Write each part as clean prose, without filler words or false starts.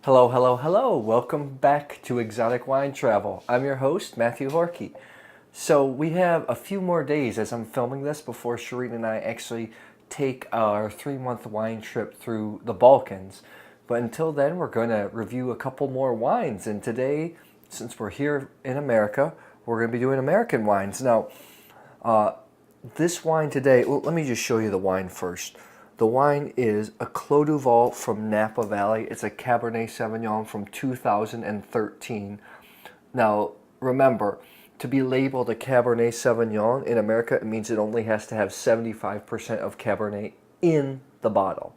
Hello, hello, hello. Welcome back to Exotic Wine Travel. I'm your host, Matthew Horkey. So we have a few more days as I'm filming this before Shireen and I actually take our 3-month wine trip through the Balkans. But until then, we're going to review a couple more wines. And today, since we're here in America, we're going to be doing American wines. Now, this wine today, well, let me just show you the wine first. The wine is a Clos du Val from Napa Valley. It's a Cabernet Sauvignon from 2013. Now, remember, to be labeled a Cabernet Sauvignon in America, it means it only has to have 75% of Cabernet in the bottle.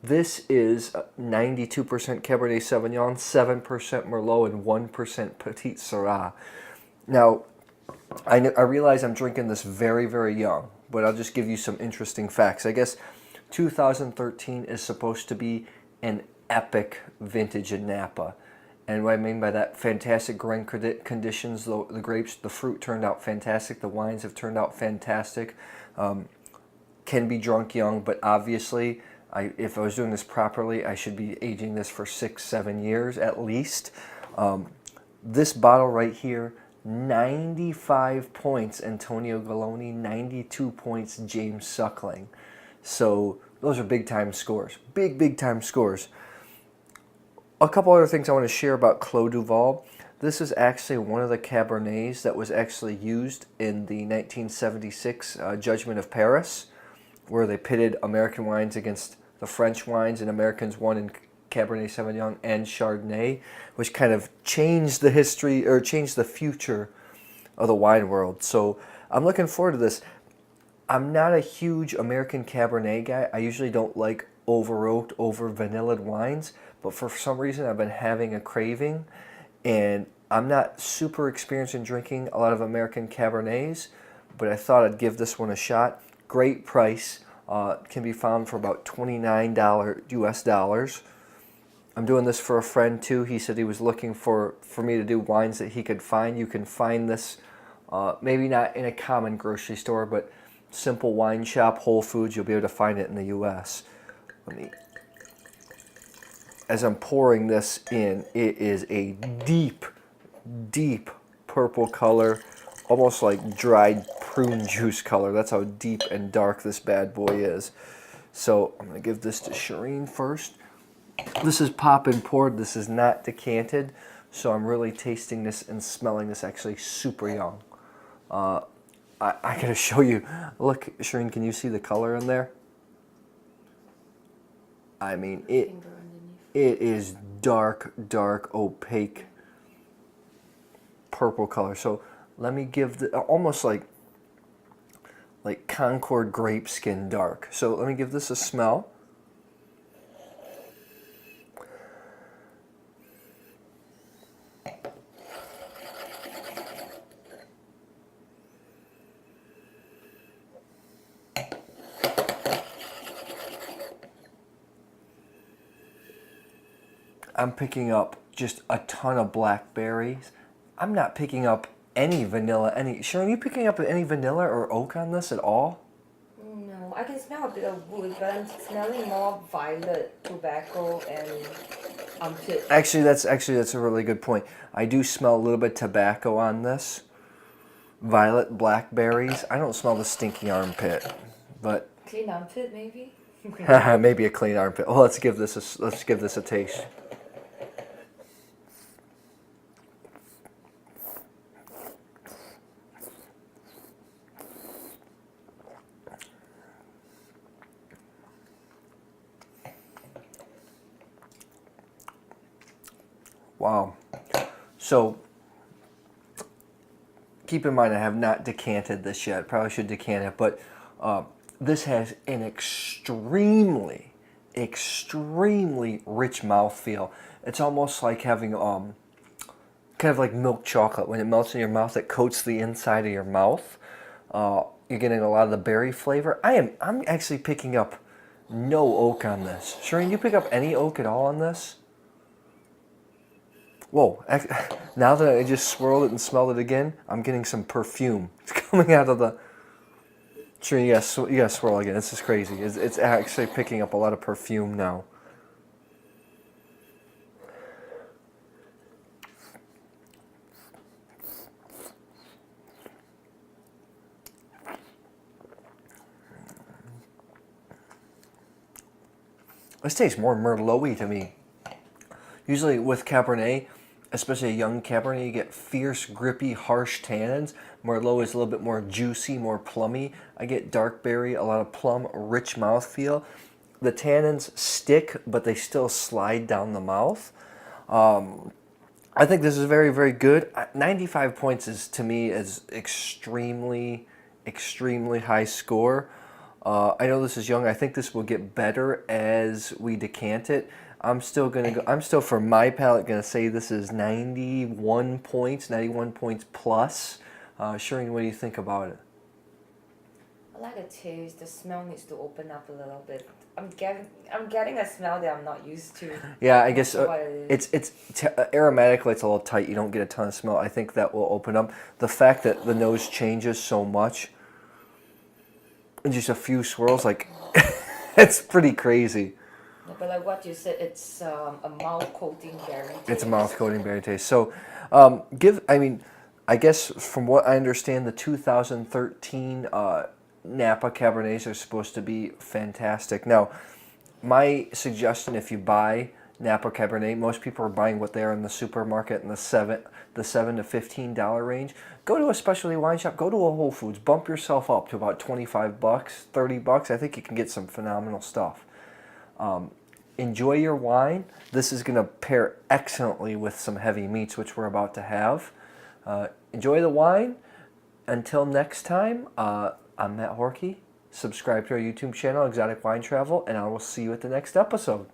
This is 92% Cabernet Sauvignon, 7% Merlot, and 1% Petit Syrah. Now, I realize I'm drinking this very, very young, but I'll just give you some interesting facts. I guess 2013 is supposed to be an epic vintage in Napa. And what I mean by that, fantastic grain conditions, the grapes, the fruit turned out fantastic, the wines have turned out fantastic. Can be drunk young, but obviously, if I was doing this properly, I should be aging this for 6-7 years at least. This bottle right here, 95 points Antonio Galloni, 92 points James Suckling. So those are big time scores, big time scores. A couple other things I want to share about Clos du Val. This is actually one of the Cabernets that was actually used in the 1976 Judgment of Paris, where they pitted American wines against the French wines, and Americans won in Cabernet Sauvignon and Chardonnay, which kind of changed the history, or changed the future of the wine world. So I'm looking forward to this. I'm not a huge American Cabernet guy. I usually don't like over-oaked, over-vanillaed wines, but for some reason I've been having a craving, and I'm not super experienced in drinking a lot of American Cabernets, but I thought I'd give this one a shot. Great price. Can be found for about $29 US dollars. I'm doing this for a friend too. He said he was looking for me to do wines that he could find. You can find this maybe not in a common grocery store, but simple wine shop, Whole Foods, you'll be able to find it in the US. As I'm pouring this in, it is a deep purple color, almost like dried prune juice color. That's how deep and dark this bad boy is. So I'm going to give this to Shireen first. This is pop and poured. This is not decanted. So I'm really tasting this and smelling this actually super young. I gotta show you. Look, Shireen, can you see the color in there? I mean, it is dark, opaque purple color. So let me give the almost like Concord grape skin dark. So let me give this a smell. I'm picking up just a ton of blackberries. I'm not picking up any vanilla. Sharon, are you picking up any vanilla or oak on this at all? No, I can smell a bit of wood, but I'm smelling more violet, tobacco, and armpit. Actually, that's a really good point. I do smell a little bit of tobacco on this. Violet, blackberries. I don't smell the stinky armpit, but Clean armpit, maybe. maybe a clean armpit. Well, let's give this a taste. Wow. So keep in mind I have not decanted this yet. Probably should decant it, but this has an extremely rich mouthfeel. It's almost like having kind of like milk chocolate. When it melts in your mouth, it coats the inside of your mouth. You're getting a lot of the berry flavor. I'm actually picking up no oak on this. Shireen, you pick up any oak at all on this? Whoa, now that I just swirled it and smelled it again, I'm getting some perfume. It's coming out of the... Sure, you gotta swirl again. This is crazy. It's actually picking up a lot of perfume now. This tastes more Merlot-y to me. Usually with Cabernet, especially a young Cabernet, you get fierce, grippy, harsh tannins. Merlot is a little bit more juicy, more plummy. I get dark berry, a lot of plum, rich mouthfeel. The tannins stick, but they still slide down the mouth. I think this is very, very good. 95 points is, to me, is extremely, extremely high score. I know this is young. I think this will get better as we decant it. I'm still gonna go. I'm still, for my palate, gonna say this is 91 points, 91 points plus. Shireen, what do you think about it? I like the taste. The smell needs to open up a little bit. I'm getting a smell that I'm not used to. Yeah, I guess What it is. it's aromatically it's a little tight. You don't get a ton of smell. I think that will open up. The fact that the nose changes so much in just a few swirls, like it's pretty crazy. Yeah, but like what you said, it's a mouth coating berry taste. It's a mouth coating berry taste. So, I guess from what I understand, the 2013 Napa Cabernets are supposed to be fantastic. Now, my suggestion, if you buy Napa Cabernet, most people are buying what they are in the supermarket in the $7 to $15 range. Go to a specialty wine shop. Go to a Whole Foods. Bump yourself up to about $25, $30. I think you can get some phenomenal stuff. Enjoy your wine. This is going to pair excellently with some heavy meats, which we're about to have. Enjoy the wine. Until next time, I'm Matt Horkey. Subscribe to our YouTube channel, Exotic Wine Travel, and I will see you at the next episode.